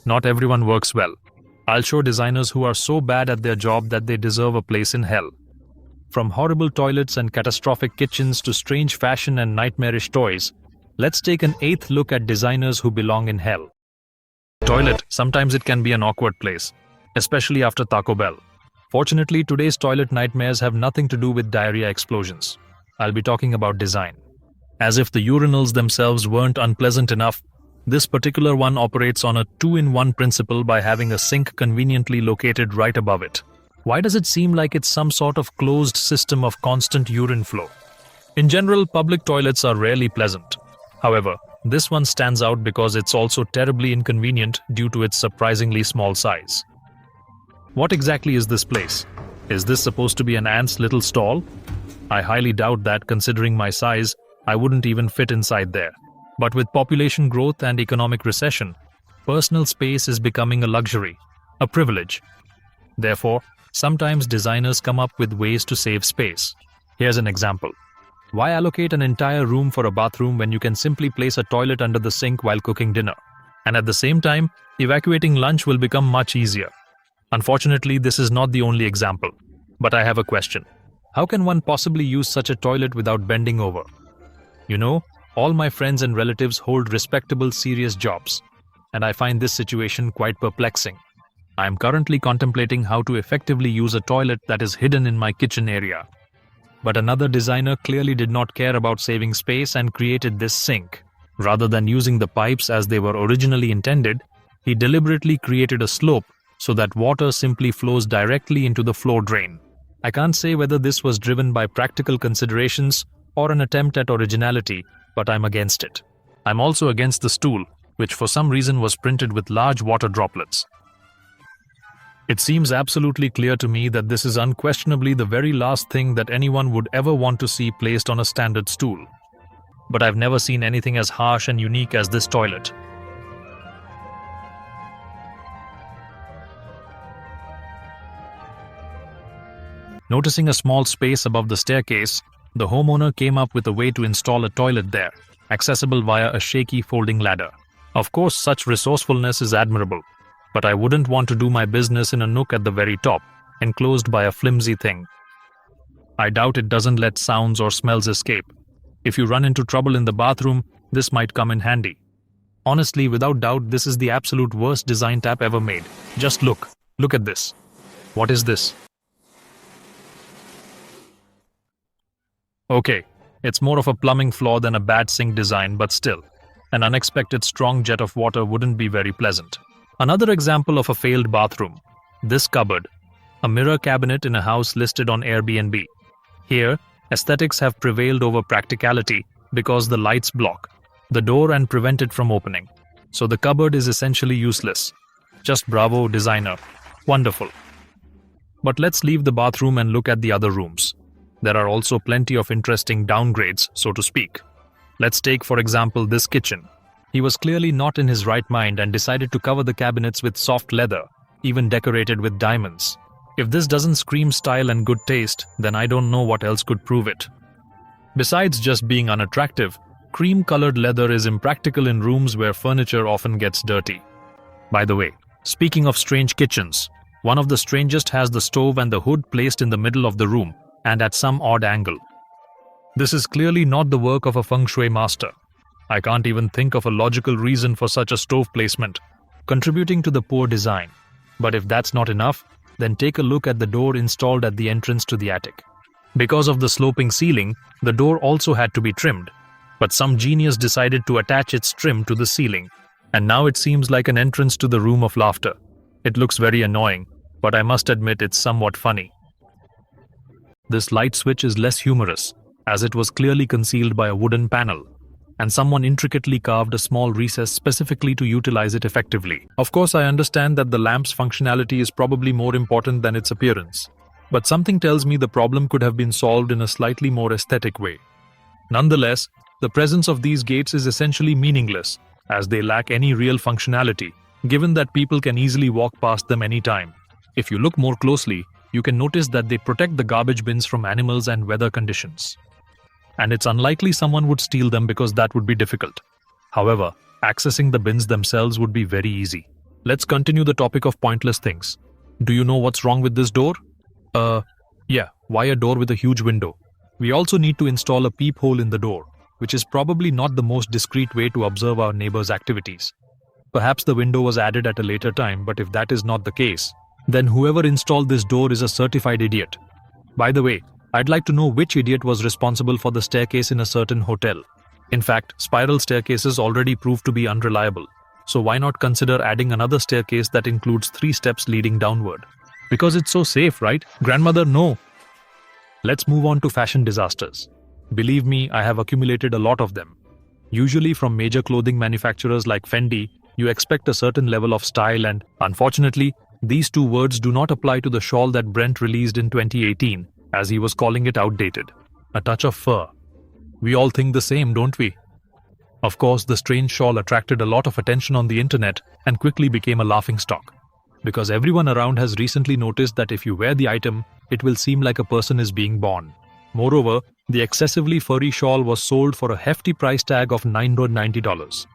Not everyone works well. I'll show designers who are so bad at their job that they deserve a place in hell. From horrible toilets and catastrophic kitchens to strange fashion and nightmarish toys, let's take an eighth look at designers who belong in hell. Toilet, sometimes it can be an awkward place, especially after Taco Bell. Fortunately, today's toilet nightmares have nothing to do with diarrhea explosions. I'll be talking about design. As if the urinals themselves weren't unpleasant enough, this particular one operates on a two-in-one principle by having a sink conveniently located right above it. Why does it seem like it's some sort of closed system of constant urine flow? In general, public toilets are rarely pleasant. However, this one stands out because it's also terribly inconvenient due to its surprisingly small size. What exactly is this place? Is this supposed to be an ant's little stall? I highly doubt that, considering my size, I wouldn't even fit inside there. But with population growth and economic recession, personal space is becoming a luxury, a privilege. Therefore, sometimes designers come up with ways to save space. Here's an example. Why allocate an entire room for a bathroom when you can simply place a toilet under the sink while cooking dinner? And at the same time, evacuating lunch will become much easier. Unfortunately, this is not the only example. But I have a question. How can one possibly use such a toilet without bending over? You know, all my friends and relatives hold respectable, serious jobs, and I find this situation quite perplexing. I am currently contemplating how to effectively use a toilet that is hidden in my kitchen area. But another designer clearly did not care about saving space and created this sink. Rather than using the pipes as they were originally intended, he deliberately created a slope so that water simply flows directly into the floor drain. I can't say whether this was driven by practical considerations or an attempt at originality, but I'm against it. I'm also against the stool, which for some reason was printed with large water droplets. It seems absolutely clear to me that this is unquestionably the very last thing that anyone would ever want to see placed on a standard stool. But I've never seen anything as harsh and unique as this toilet. Noticing a small space above the staircase, the homeowner came up with a way to install a toilet there, accessible via a shaky folding ladder. Of course, such resourcefulness is admirable, but I wouldn't want to do my business in a nook at the very top, enclosed by a flimsy thing. I doubt it doesn't let sounds or smells escape. If you run into trouble in the bathroom, this might come in handy. Honestly, without doubt, this is the absolute worst design tap ever made. Just look. Look at this. What is this? Okay, it's more of a plumbing flaw than a bad sink design, but still, an unexpected strong jet of water wouldn't be very pleasant. Another example of a failed bathroom. This cupboard, a mirror cabinet in a house listed on Airbnb. Here, aesthetics have prevailed over practicality because the lights block the door and prevent it from opening. So the cupboard is essentially useless. Just bravo, designer. Wonderful. But let's leave the bathroom and look at the other rooms. There are also plenty of interesting downgrades, so to speak. Let's take, for example, this kitchen. He was clearly not in his right mind and decided to cover the cabinets with soft leather, even decorated with diamonds. If this doesn't scream style and good taste, then I don't know what else could prove it. Besides just being unattractive, cream-colored leather is impractical in rooms where furniture often gets dirty. By the way, speaking of strange kitchens, one of the strangest has the stove and the hood placed in the middle of the room, and at some odd angle. This is clearly not the work of a feng shui master. I can't even think of a logical reason for such a stove placement, contributing to the poor design. But if that's not enough, then take a look at the door installed at the entrance to the attic. Because of the sloping ceiling, the door also had to be trimmed, but some genius decided to attach its trim to the ceiling, and now it seems like an entrance to the room of laughter. It looks very annoying, but I must admit it's somewhat funny. This light switch is less humorous, as it was clearly concealed by a wooden panel, and someone intricately carved a small recess specifically to utilize it effectively. Of course, I understand that the lamp's functionality is probably more important than its appearance, but something tells me the problem could have been solved in a slightly more aesthetic way. Nonetheless, the presence of these gates is essentially meaningless, as they lack any real functionality, given that people can easily walk past them anytime. If you look more closely, you can notice that they protect the garbage bins from animals and weather conditions. And it's unlikely someone would steal them because that would be difficult. However, accessing the bins themselves would be very easy. let's continue the topic of pointless things. Do you know what's wrong with this door? Yeah, why a door with a huge window? We also need to install a peephole in the door, which is probably not the most discreet way to observe our neighbor's activities. Perhaps the window was added at a later time, but if that is not the case, then whoever installed this door is a certified idiot. By the way, I'd like to know which idiot was responsible for the staircase in a certain hotel. In fact, spiral staircases already proved to be unreliable, so why not consider adding another staircase that includes 3 steps leading downward? Because it's so safe, right? Grandmother, no! Let's move on to fashion disasters. Believe me, I have accumulated a lot of them. Usually from major clothing manufacturers like Fendi, you expect a certain level of style and, unfortunately, these 2 words do not apply to the shawl that Brent released in 2018, as he was calling it outdated. A touch of fur. We all think the same, don't we? Of course, the strange shawl attracted a lot of attention on the internet and quickly became a laughingstock. Because everyone around has recently noticed that if you wear the item, it will seem like a person is being born. Moreover, the excessively furry shawl was sold for a hefty price tag of $990.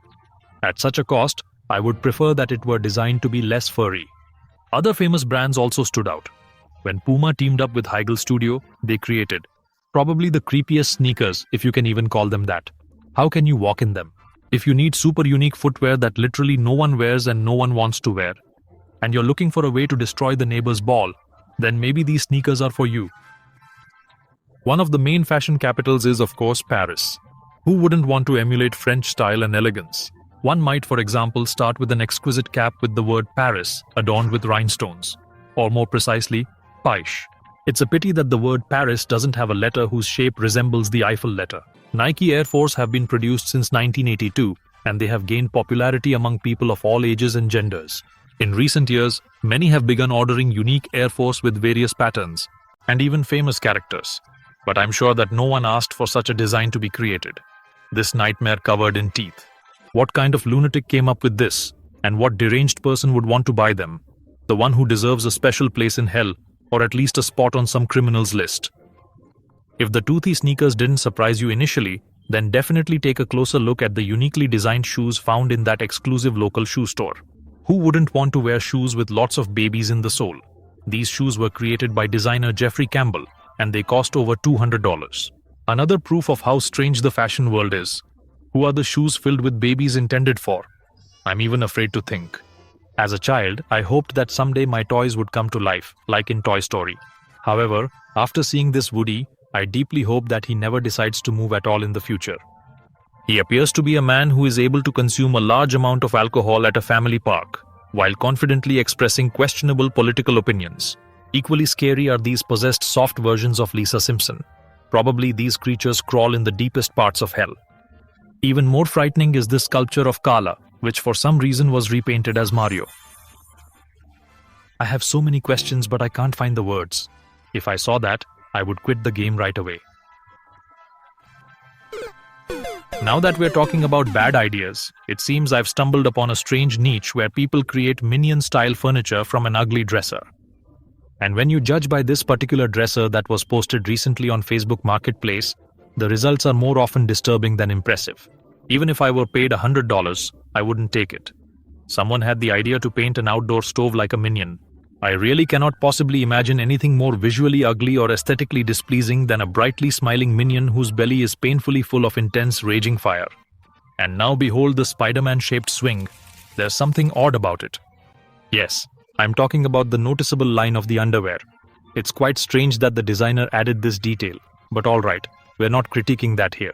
At such a cost, I would prefer that it were designed to be less furry. Other famous brands also stood out. When Puma teamed up with Heigl Studio, they created probably the creepiest sneakers, if you can even call them that. How can you walk in them? If you need super unique footwear that literally no one wears and no one wants to wear, and you're looking for a way to destroy the neighbor's ball, then maybe these sneakers are for you. One of the main fashion capitals is, of course, Paris. Who wouldn't want to emulate French style and elegance? One might, for example, start with an exquisite cap with the word Paris adorned with rhinestones, or more precisely, Paiche. It's a pity that the word Paris doesn't have a letter whose shape resembles the Eiffel letter. Nike Air Force have been produced since 1982, and they have gained popularity among people of all ages and genders. In recent years, many have begun ordering unique Air Force with various patterns, and even famous characters. But I'm sure that no one asked for such a design to be created. This nightmare covered in teeth. What kind of lunatic came up with this? And what deranged person would want to buy them? The one who deserves a special place in hell, or at least a spot on some criminal's list. If the toothy sneakers didn't surprise you initially, then definitely take a closer look at the uniquely designed shoes found in that exclusive local shoe store. Who wouldn't want to wear shoes with lots of babies in the sole? These shoes were created by designer Jeffrey Campbell, and they cost over $200. Another proof of how strange the fashion world is. Who are the shoes filled with babies intended for? I'm even afraid to think. As a child, I hoped that someday my toys would come to life, like in Toy Story. However, after seeing this Woody, I deeply hope that he never decides to move at all in the future. He appears to be a man who is able to consume a large amount of alcohol at a family park, while confidently expressing questionable political opinions. Equally scary are these possessed soft versions of Lisa Simpson. Probably these creatures crawl in the deepest parts of hell. Even more frightening is this sculpture of Kala, which for some reason was repainted as Mario. I have so many questions, but I can't find the words. If I saw that, I would quit the game right away. Now that we're talking about bad ideas, it seems I've stumbled upon a strange niche where people create minion-style furniture from an ugly dresser. And when you judge by this particular dresser that was posted recently on Facebook Marketplace, the results are more often disturbing than impressive. Even if I were paid $100, I wouldn't take it. Someone had the idea to paint an outdoor stove like a minion. I really cannot possibly imagine anything more visually ugly or aesthetically displeasing than a brightly smiling minion whose belly is painfully full of intense raging fire. And now behold the Spider-Man-shaped swing. There's something odd about it. Yes, I'm talking about the noticeable line of the underwear. It's quite strange that the designer added this detail, but alright, we're not critiquing that here.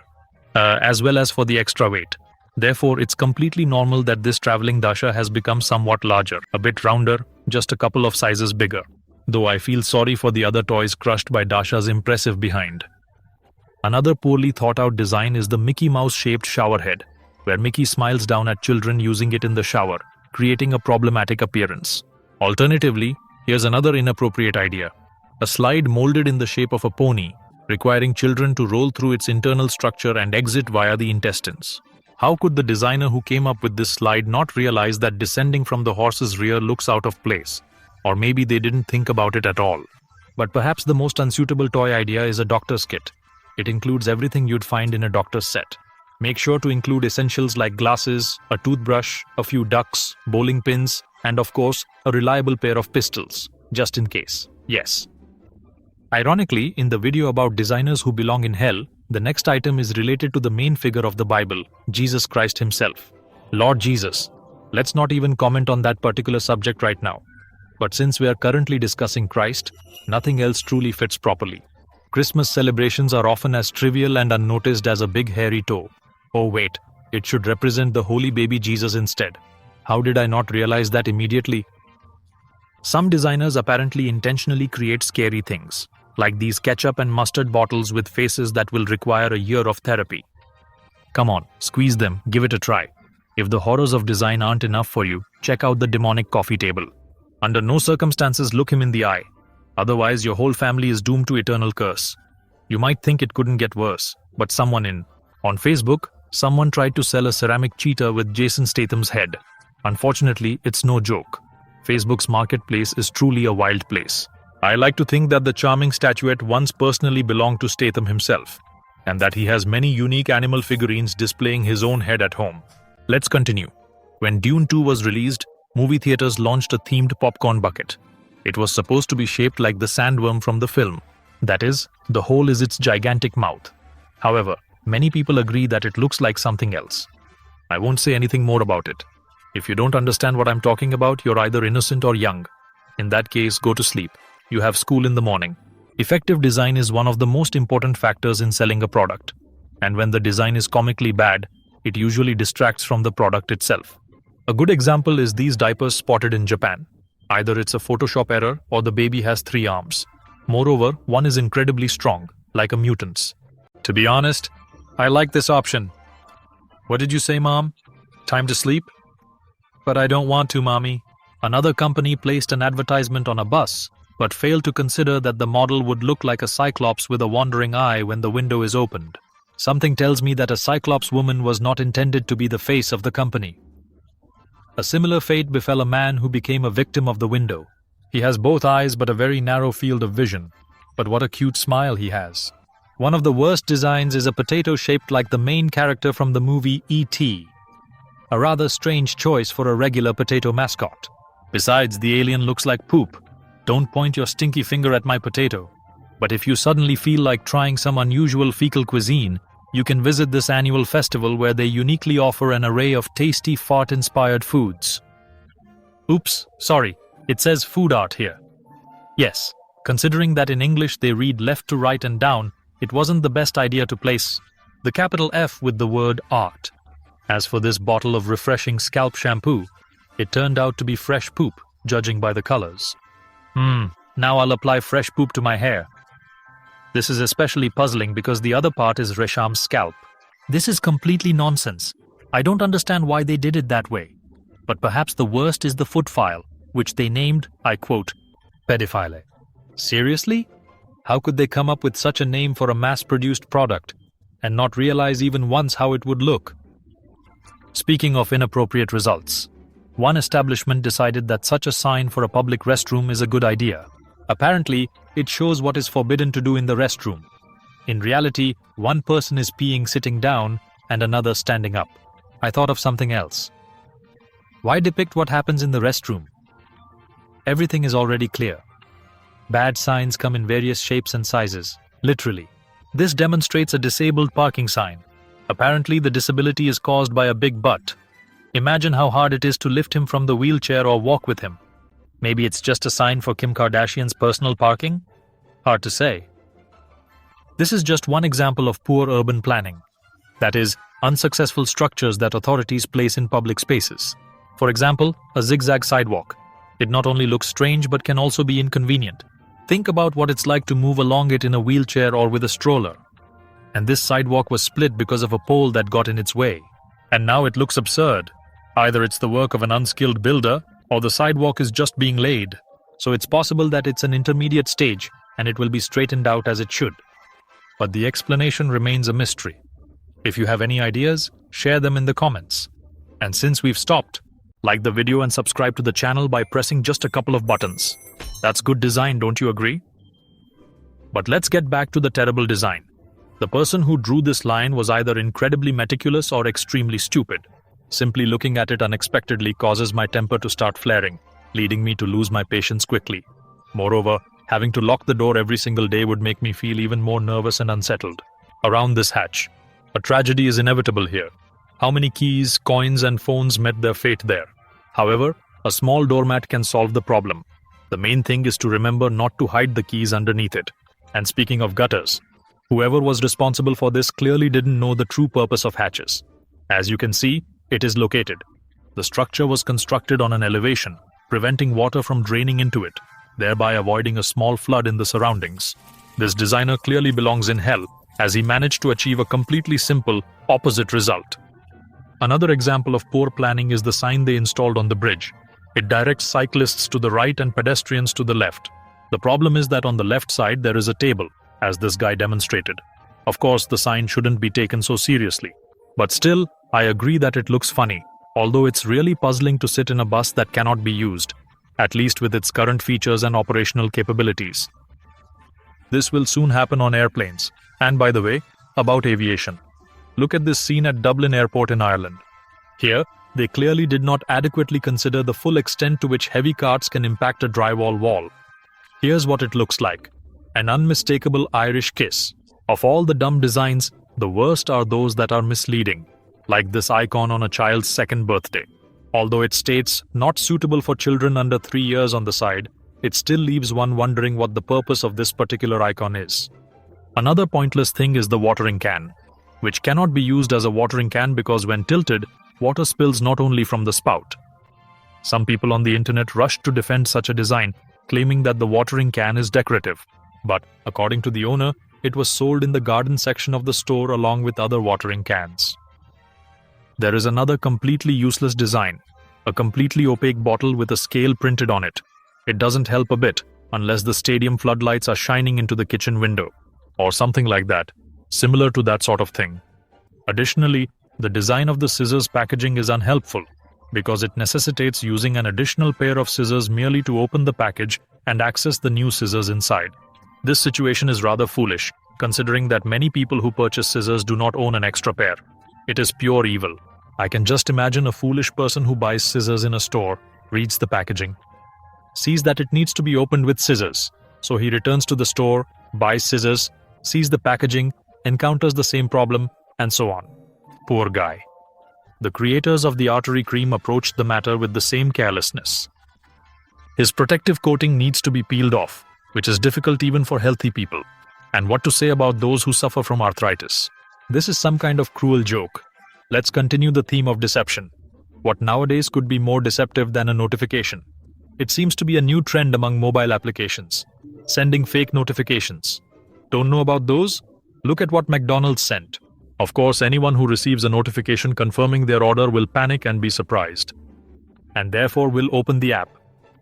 As well as for the extra weight. Therefore, it's completely normal that this traveling Dasha has become somewhat larger, a bit rounder, just a couple of sizes bigger. Though I feel sorry for the other toys crushed by Dasha's impressive behind. Another poorly thought-out design is the Mickey Mouse-shaped shower head, where Mickey smiles down at children using it in the shower, creating a problematic appearance. Alternatively, here's another inappropriate idea. A slide molded in the shape of a pony, requiring children to roll through its internal structure and exit via the intestines. How could the designer who came up with this slide not realize that descending from the horse's rear looks out of place? Or maybe they didn't think about it at all. But perhaps the most unsuitable toy idea is a doctor's kit. It includes everything you'd find in a doctor's set. Make sure to include essentials like glasses, a toothbrush, a few ducks, bowling pins, and of course, a reliable pair of pistols, just in case. Yes. Ironically, in the video about designers who belong in hell, the next item is related to the main figure of the Bible, Jesus Christ himself. Lord Jesus. Let's not even comment on that particular subject right now. But since we are currently discussing Christ, nothing else truly fits properly. Christmas celebrations are often as trivial and unnoticed as a big hairy toe. Oh wait, it should represent the holy baby Jesus instead. How did I not realize that immediately? Some designers apparently intentionally create scary things, like these ketchup and mustard bottles with faces that will require a year of therapy. Come on, squeeze them, give it a try. If the horrors of design aren't enough for you, check out the demonic coffee table. Under no circumstances look him in the eye. Otherwise, your whole family is doomed to eternal curse. You might think it couldn't get worse, but on Facebook, someone tried to sell a ceramic cheetah with Jason Statham's head. Unfortunately, it's no joke. Facebook's marketplace is truly a wild place. I like to think that the charming statuette once personally belonged to Statham himself, and that he has many unique animal figurines displaying his own head at home. Let's continue. When Dune 2 was released, movie theaters launched a themed popcorn bucket. It was supposed to be shaped like the sandworm from the film. That is, the hole is its gigantic mouth. However, many people agree that it looks like something else. I won't say anything more about it. If you don't understand what I'm talking about, you're either innocent or young. In that case, go to sleep. You have school in the morning. Effective design is one of the most important factors in selling a product. And when the design is comically bad, it usually distracts from the product itself. A good example is these diapers spotted in Japan. Either it's a Photoshop error or the baby has 3 arms. Moreover, one is incredibly strong, like a mutant's. To be honest, I like this option. What did you say, Mom? Time to sleep? But I don't want to, Mommy. Another company placed an advertisement on a bus, but failed to consider that the model would look like a cyclops with a wandering eye when the window is opened. Something tells me that a cyclops woman was not intended to be the face of the company. A similar fate befell a man who became a victim of the window. He has both eyes but a very narrow field of vision. But what a cute smile he has. One of the worst designs is a potato shaped like the main character from the movie E.T. A rather strange choice for a regular potato mascot. Besides, the alien looks like poop. Don't point your stinky finger at my potato. But if you suddenly feel like trying some unusual fecal cuisine, you can visit this annual festival where they uniquely offer an array of tasty fart-inspired foods. Oops, sorry, it says food art here. Yes, considering that in English they read left to right and down, it wasn't the best idea to place the capital F with the word art. As for this bottle of refreshing scalp shampoo, it turned out to be fresh poop, judging by the colors. Now I'll apply fresh poop to my hair. This is especially puzzling because the other part is Resham's scalp. This is completely nonsense. I don't understand why they did it that way. But perhaps the worst is the foot file, which they named, I quote, pedophile. Seriously? How could they come up with such a name for a mass-produced product and not realize even once how it would look? Speaking of inappropriate results, one establishment decided that such a sign for a public restroom is a good idea. Apparently, it shows what is forbidden to do in the restroom. In reality, one person is peeing sitting down and another standing up. I thought of something else. Why depict what happens in the restroom? Everything is already clear. Bad signs come in various shapes and sizes, literally. This demonstrates a disabled parking sign. Apparently, the disability is caused by a big butt. Imagine how hard it is to lift him from the wheelchair or walk with him. Maybe it's just a sign for Kim Kardashian's personal parking? Hard to say. This is just one example of poor urban planning. That is, unsuccessful structures that authorities place in public spaces. For example, a zigzag sidewalk. It not only looks strange but can also be inconvenient. Think about what it's like to move along it in a wheelchair or with a stroller. And this sidewalk was split because of a pole that got in its way. And now it looks absurd. Either it's the work of an unskilled builder, or the sidewalk is just being laid. So it's possible that it's an intermediate stage, and it will be straightened out as it should. But the explanation remains a mystery. If you have any ideas, share them in the comments. And since we've stopped, like the video and subscribe to the channel by pressing just a couple of buttons. That's good design, don't you agree? But let's get back to the terrible design. The person who drew this line was either incredibly meticulous or extremely stupid. Simply looking at it unexpectedly causes my temper to start flaring, leading me to lose my patience quickly. Moreover, having to lock the door every single day would make me feel even more nervous and unsettled. Around this hatch, a tragedy is inevitable here. How many keys, coins, and phones met their fate there? However, a small doormat can solve the problem. The main thing is to remember not to hide the keys underneath it. And speaking of gutters, whoever was responsible for this clearly didn't know the true purpose of hatches. As you can see, it is located. The structure was constructed on an elevation, preventing water from draining into it, thereby avoiding a small flood in the surroundings. This designer clearly belongs in hell, as he managed to achieve a completely simple, opposite result. Another example of poor planning is the sign they installed on the bridge. It directs cyclists to the right and pedestrians to the left. The problem is that on the left side there is a table, as this guy demonstrated. Of course, the sign shouldn't be taken so seriously. But still, I agree that it looks funny, although it's really puzzling to sit in a bus that cannot be used, at least with its current features and operational capabilities. This will soon happen on airplanes. And by the way, about aviation. Look at this scene at Dublin Airport in Ireland. Here, they clearly did not adequately consider the full extent to which heavy carts can impact a drywall wall. Here's what it looks like. An unmistakable Irish kiss. Of all the dumb designs, the worst are those that are misleading, like this icon on a child's second birthday. Although it states not suitable for children under 3 years on the side, it still leaves one wondering what the purpose of this particular icon is. Another pointless thing is the watering can, which cannot be used as a watering can because when tilted, water spills not only from the spout. Some people on the internet rushed to defend such a design, claiming that the watering can is decorative. But, according to the owner, it was sold in the garden section of the store along with other watering cans. There is another completely useless design, a completely opaque bottle with a scale printed on it. It doesn't help a bit, unless the stadium floodlights are shining into the kitchen window, or something like that, similar to that sort of thing. Additionally, the design of the scissors packaging is unhelpful, because it necessitates using an additional pair of scissors merely to open the package and access the new scissors inside. This situation is rather foolish, considering that many people who purchase scissors do not own an extra pair. It is pure evil. I can just imagine a foolish person who buys scissors in a store, reads the packaging, sees that it needs to be opened with scissors, so he returns to the store, buys scissors, sees the packaging, encounters the same problem, and so on. Poor guy. The creators of the artery cream approached the matter with the same carelessness. His protective coating needs to be peeled off, which is difficult even for healthy people. And what to say about those who suffer from arthritis? This is some kind of cruel joke. Let's continue the theme of deception. What nowadays could be more deceptive than a notification? It seems to be a new trend among mobile applications. Sending fake notifications. Don't know about those? Look at what McDonald's sent. Of course, anyone who receives a notification confirming their order will panic and be surprised, and therefore will open the app.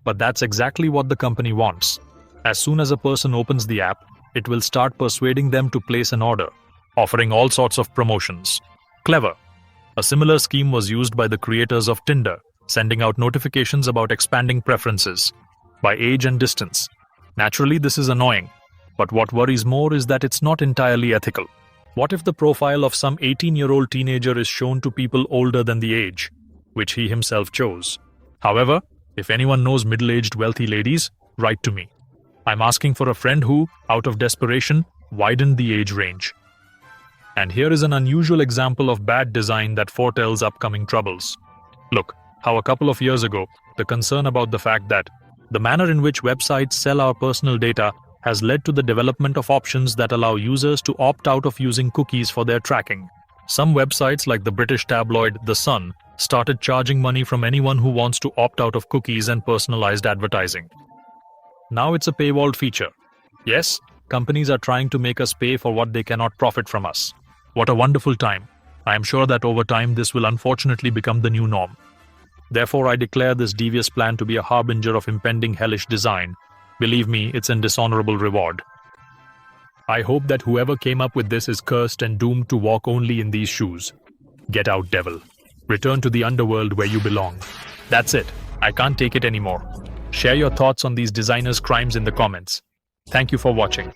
But that's exactly what the company wants. As soon as a person opens the app, it will start persuading them to place an order, offering all sorts of promotions. Clever. A similar scheme was used by the creators of Tinder, sending out notifications about expanding preferences by age and distance. Naturally, this is annoying, but what worries more is that it's not entirely ethical. What if the profile of some 18-year-old teenager is shown to people older than the age, which he himself chose? However, if anyone knows middle-aged wealthy ladies, write to me. I'm asking for a friend who, out of desperation, widened the age range. And here is an unusual example of bad design that foretells upcoming troubles. Look, how a couple of years ago, the concern about the fact that the manner in which websites sell our personal data has led to the development of options that allow users to opt out of using cookies for their tracking. Some websites like the British tabloid The Sun started charging money from anyone who wants to opt out of cookies and personalized advertising. Now it's a paywalled feature. Yes, companies are trying to make us pay for what they cannot profit from us. What a wonderful time. I am sure that over time this will unfortunately become the new norm. Therefore, I declare this devious plan to be a harbinger of impending hellish design. Believe me, it's an dishonorable reward. I hope that whoever came up with this is cursed and doomed to walk only in these shoes. Get out, devil. Return to the underworld where you belong. That's it. I can't take it anymore. Share your thoughts on these designers' crimes in the comments. Thank you for watching.